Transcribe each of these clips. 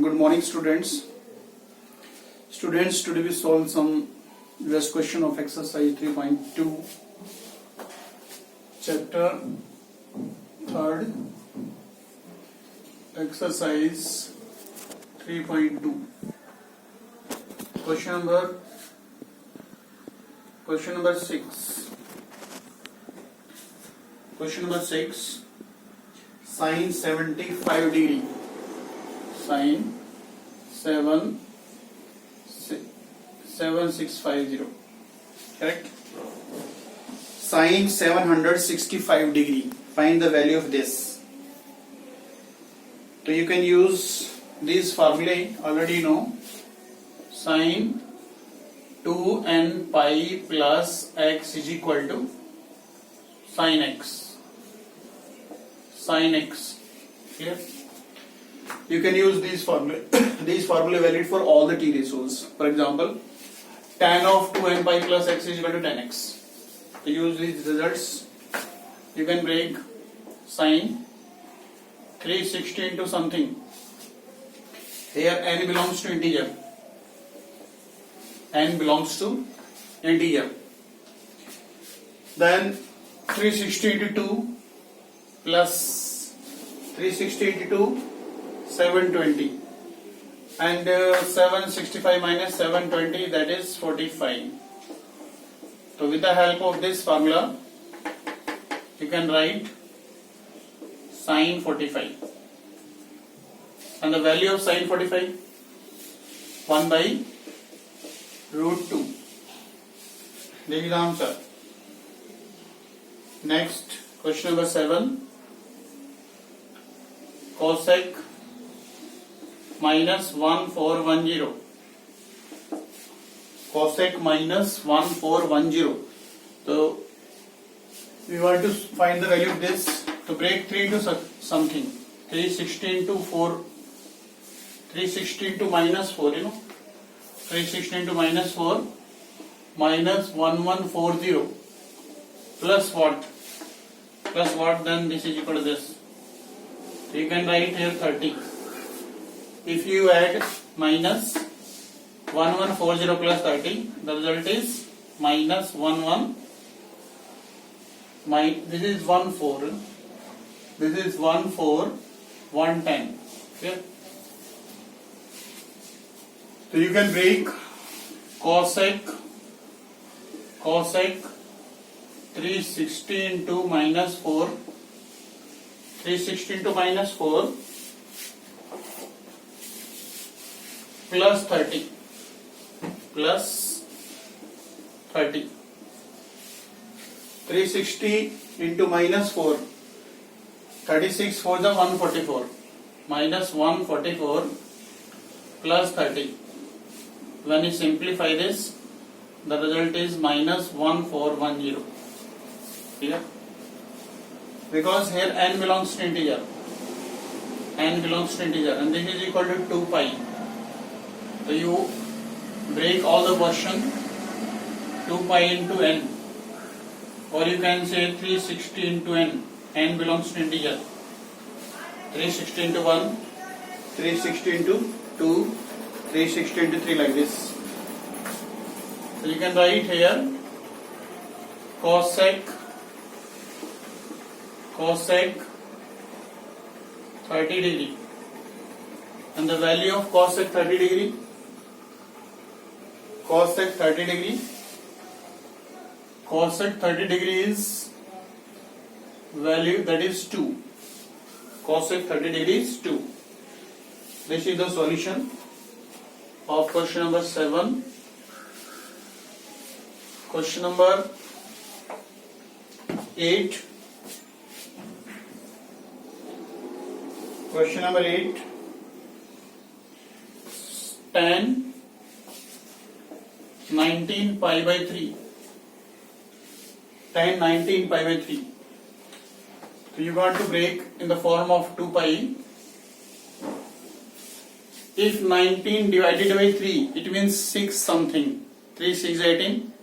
Good morning, students. Today we solve some rest question of exercise 3.2, chapter 3rd, exercise 3.2. Question number 6. Question number 6. Sine 75 degree. Sine 7650. Correct? Sine 765 degree. Find the value of this. So you can use these formulae, already you know. Sine 2n pi plus x is equal to sin x. Sin x. Clear? You can use these formulae. These formulae valid for all the t ratios. For example, tan of 2n pi plus x is equal to tan x. To use these results, you can break sine 360 into something. Here n belongs to integer. N belongs to integer. Then 360 into 2 plus 360 into 2, 720, and 765 minus 720, that is 45. So with the help of this formula, you can write sine 45, and the value of sine 45, 1 by root 2. This is the answer. Next, question number 7. Cosec minus 1410. Cosec minus 1410. So we want to find the value of this. To break 3 into something, 360 into 4, 360 into minus 4, 360 into minus 4, minus 1140, plus what? Plus what? Then this is equal to this. So you can write here 30. If you add minus 1140 plus 30, the result is minus 11. This is 14. This is 110. Okay. So you can break cosec 360 into minus 4. 360 into minus 4 plus 30 plus 30. 360 into minus 4, 36 4 the 144, minus 144 plus 30. When you simplify this, the result is minus 1410. Clear? Because here n belongs to integer, and this is equal to 2 pi. So you break all the portion 2 pi into n, or you can say 360 into n belongs to integer. 360 into 1, 360 into 2, 360 into 3, like this. So you can write here cosec 30 degree, and the value of cosec 30 degree, cosec 30 degree is value, that is 2. Cosec 30 degree is 2. This is the solution of question number 7. Question number 8. Question number 8. Tan 19 pi by 3. Tan 19 pi by 3. So you want to break in the form of 2 pi. If 19 divided by 3, it means 6 something. 3 6 18.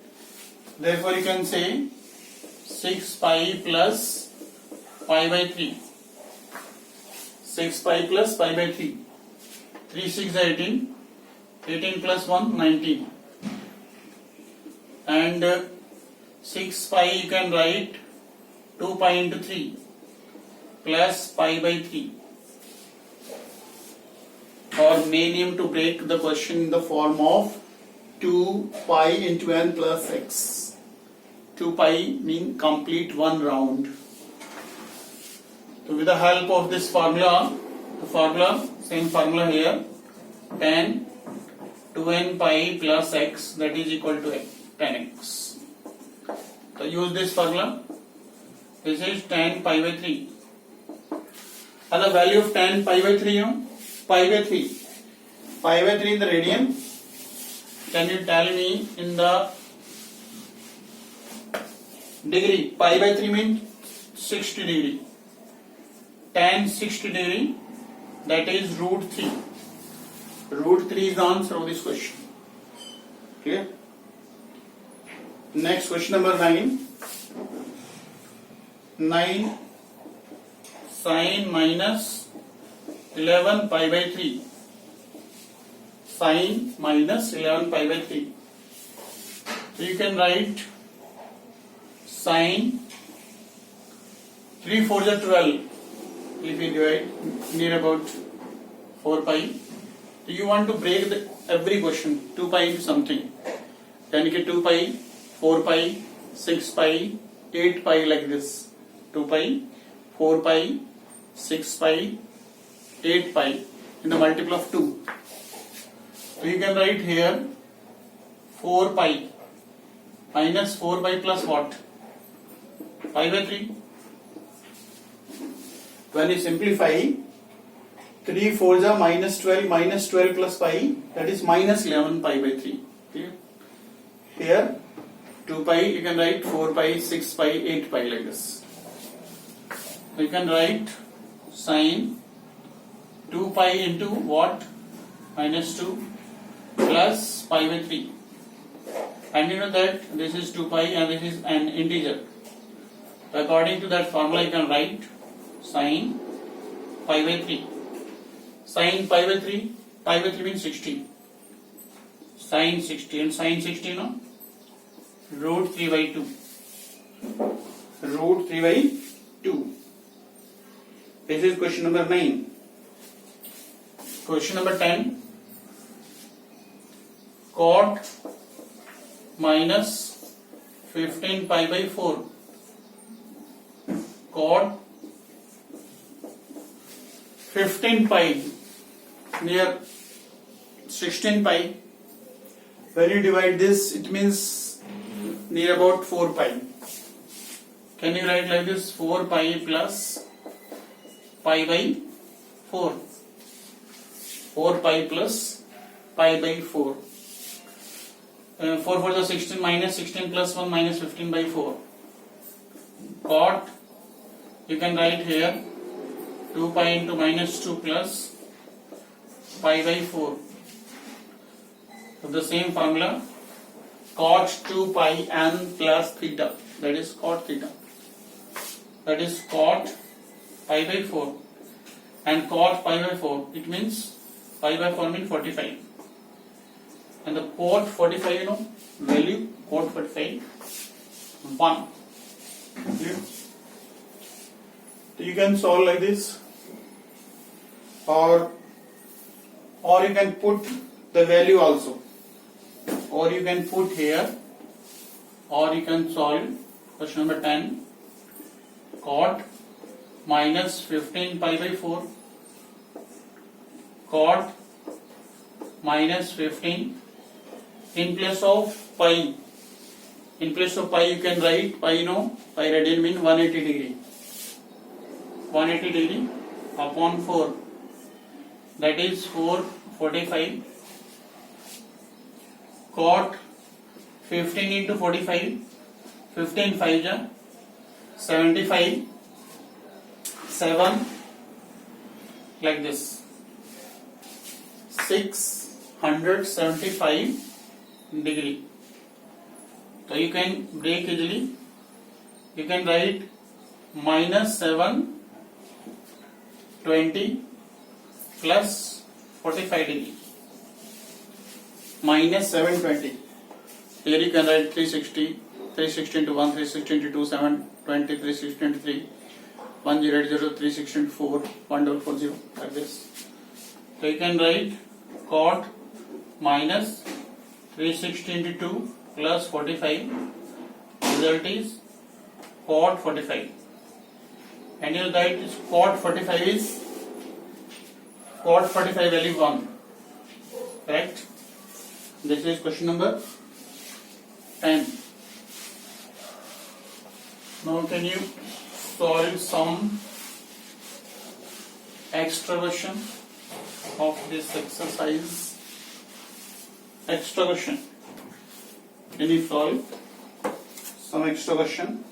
Therefore you can say 6 pi plus pi by 3. 6 pi plus pi by 3. 3 6 18, 18 plus 1 19, and 6 pi you can write 2 pi into 3 plus pi by 3, or medium to break the question in the form of 2 pi into n plus x. 2 pi mean complete one round. So with the help of this formula, same formula here, tan 2n pi plus x, that is equal to tan x. So use this formula. This is tan pi by 3. And the value of tan pi by 3, pi by 3. Pi by 3 in the radian. Can you tell me in the degree? Pi by 3 means 60 degree. Tan 60 degree, that is root 3. Root 3 is the answer of this question. Clear? Next, question number 9. 9 sine minus 11 pi by 3. Sine minus 11 pi by 3. So you can write sine 3 4 is 12. If you divide near about 4 pi. So you want to break every question 2 pi into something. Then you get 2 pi, 4 pi, 6 pi, 8 pi like this. 2 pi, 4 pi, 6 pi, 8 pi in the multiple of 2. So you can write here 4 pi minus 4 pi plus what? Pi by 3. When you simplify, 3 4s are minus 12 plus pi, that is minus 11 pi by 3. Okay. Here 2 pi you can write 4 pi, 6 pi, 8 pi like this. So you can write sine 2 pi into what? Minus 2 plus pi by 3. And you know that this is 2 pi and this is an integer. According to that formula you can write sine pi by 3. Sine pi by 3 means 60. Sine 60 and sine 60 no? Root 3 by 2. Root 3 by 2. This is question number 9. Question number 10. Cot minus 15 pi by 4. Cot 15 pi near 16 pi. When you divide this, it means near about 4 pi. Can you write like this? 4 pi plus pi by 4. 4 pi plus pi by 4. 4 4 is 16 minus 16 plus 1 minus 15 by 4. Cot, you can write here 2 pi into minus 2 plus pi by 4. So the same formula, cot 2 pi n plus theta, that is cot theta. That is cot pi by 4 and cot pi by 4. It means pi by 4 means 45. And the cot 45, you know, value cot 45 1. Clear? So you can solve like this, or you can put the value also, or you can put here, or you can solve question number 10. Cot minus 15 pi by 4. Cot minus 15 in place of pi. In place of pi you can write pi, you know, pi radian mean 180 degree. 180 degree upon 4, that is 445. Cot 15 into 45, 15 5 ja 75, 7 like this, 675 degree. So you can break easily. You can write minus 7 20 plus 45 degree. Minus 720. Here you can write 360. 360 into 1, 360 into 2, 720, 360 into 3, 100, 360 into 4, 1440, like this. So you can write cot minus 360 into 2 plus 45. Result is cot 45. And you write is cot 45 is cot 45 value 1. Correct? This is question number 10. Now can you solve some extra version of this exercise? Extra version. Can you solve some extra version?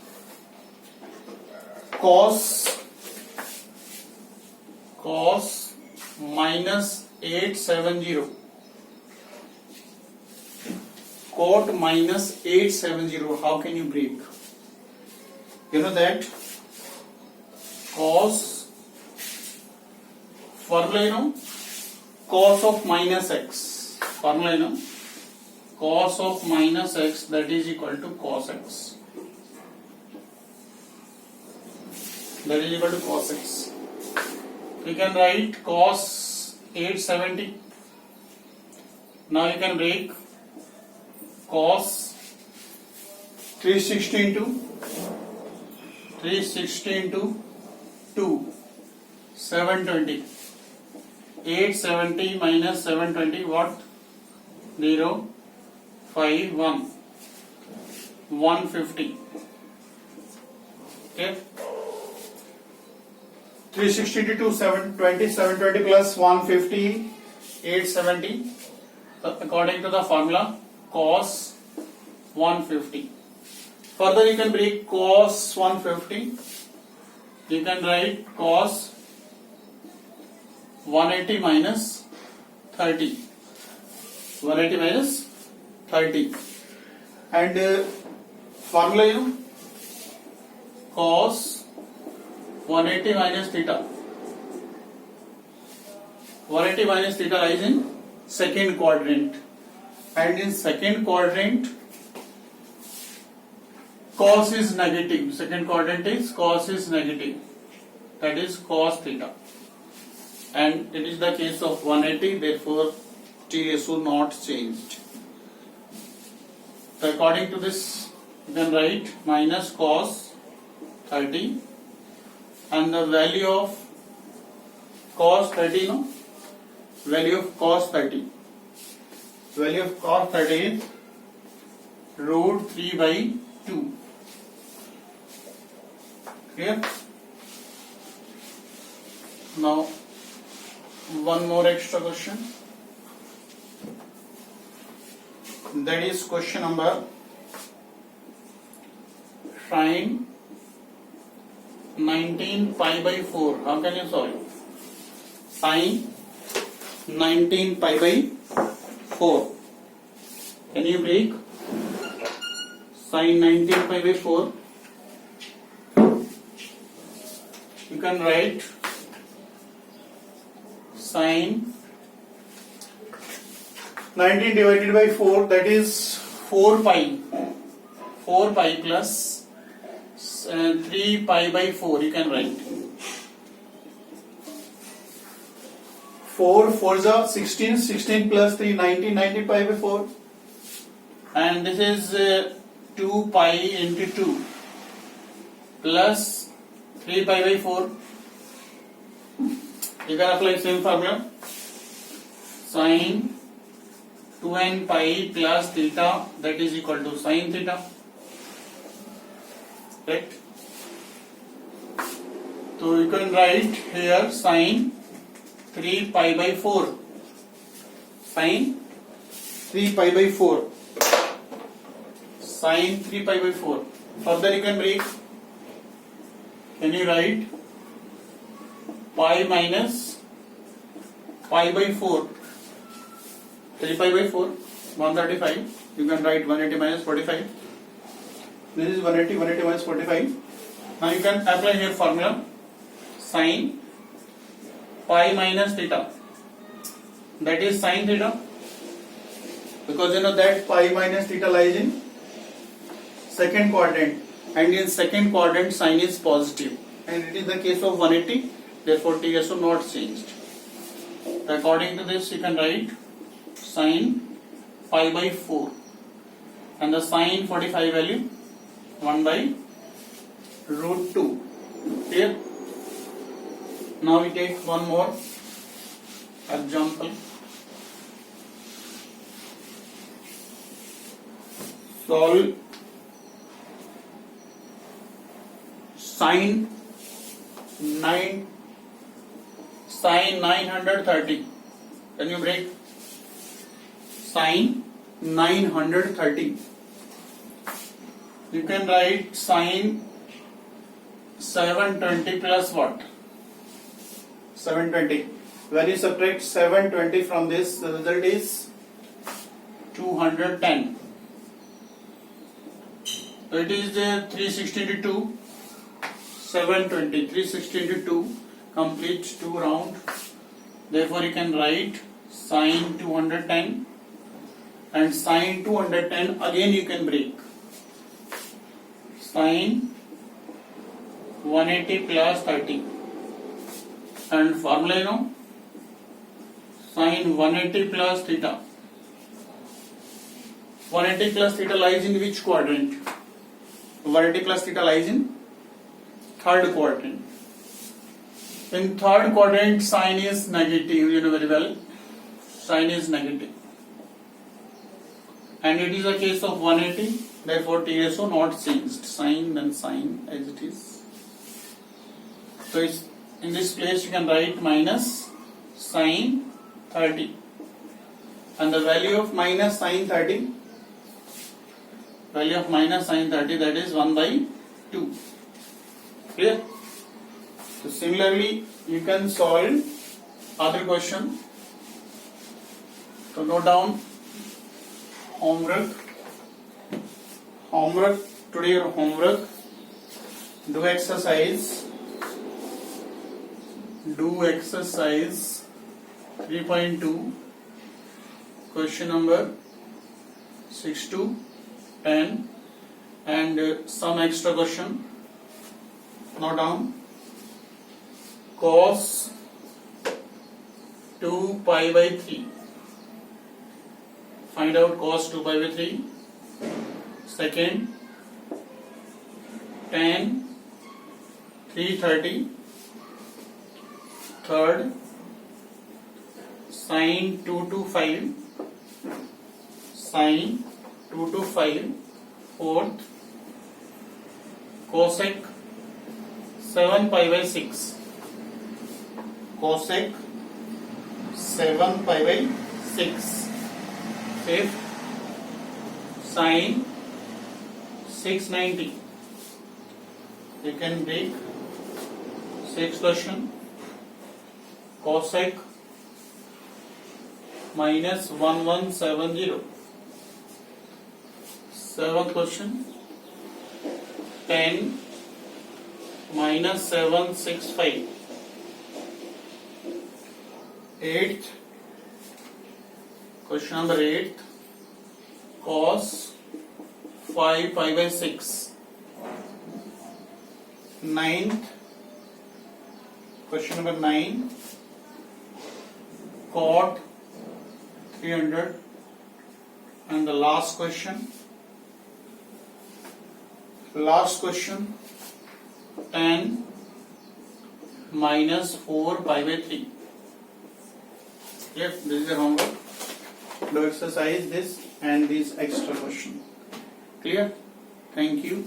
Cos minus 870. Cot minus 870. How can you break? You know that cos, formula you know, cos of minus x, formula you know, cos of minus x, that is equal to cos x, that is equal to cos x. You can write cos 870. Now you can break cos 360 into 2, 720. 870 minus 720, what? 0, 5, 1. 150. Okay. 360 into 2, 720. 720 plus 150, 870. According to the formula, cos 150. Further you can break cos 150. You can write cos 180 minus 30. 180 minus 30. And formula you know, cos 180 minus theta. 180 minus theta lies in second quadrant. And in second quadrant, cos is negative. Second quadrant is cos is negative. That is cos theta. And it is the case of 180, therefore T ratio not changed. So according to this, you can write minus cos 30, and the value of cos 30, no? Value of cos 30. Value of cos 30 is root 3 by 2. Clear? Now, one more extra question. That is question number sine 19 pi by 4. How can you solve? Sine 19 pi by 4. Can you break sine 19 pi by 4? You can write sine 19 divided by 4, that is 4 pi. 4 pi plus 3 pi by 4 you can write. 4 4 is 16, 16 plus 3, 19, 19 pi by 4. And this is 2 pi into 2 plus 3 pi by 4. You can apply same formula. Sine 2n pi plus theta, that is equal to sine theta. Right? So you can write here sine 3 pi by 4. Sine 3 pi by 4. Sine 3 pi by 4. Further you can break. Can you write pi minus pi by 4? 3 pi by 4, 135. You can write 180 minus 45. This is 180, 180 minus 45. Now you can apply here formula. Sine pi minus theta. that is sin theta, because you know that pi minus theta lies in second quadrant, and in second quadrant sign is positive, and it is the case of 180, therefore TSO not changed. According to this you can write sin pi by 4 and the sin 45 value 1 by root 2. Clear? Now we take one more example. Solve sin 930. Can you break? Sin 930. You can write sin 720 plus what? 720. When you subtract 720 from this, the result is 210. So it is 360 into 2, 720. 360 into 2 completes 2 round. Therefore you can write sin 210, and sin 210 again you can break. Sin 180 plus 30. And formula you know, sin 180 plus theta. 180 plus theta lies in which quadrant? 180 plus theta lies in third quadrant. In third quadrant, sign is negative, you know very well. Sign is negative. And it is a case of 180, therefore TSO not changed. Sign then sign as it is. So it's, in this place you can write minus sin 30. And the value of minus sin 30, value of minus sin 30, that is 1 by 2. Clear? So similarly, you can solve other question. So note down homework. Today your homework. Do exercise 3.2. Question number 6 to 10, and some extra question. Note down cos 2 pi by 3. Find out cos 2 pi by 3. Second, tan 330. Third, sin 2 to 5. Sin 2 to 5. Fourth, cosec 7 pi by 6. Cosec 7 pi by 6. Fifth, sin 690. You can break. Sixth question, cosec minus 1170. Seventh question, tan minus 765. Eighth, question number 8, cos 5 pi by 6. Ninth, question number 9, cot 300. And the last question, tan minus 4 pi by 3. Yes, this is your homework. Do exercise this and these extra question. Clear? Thank you.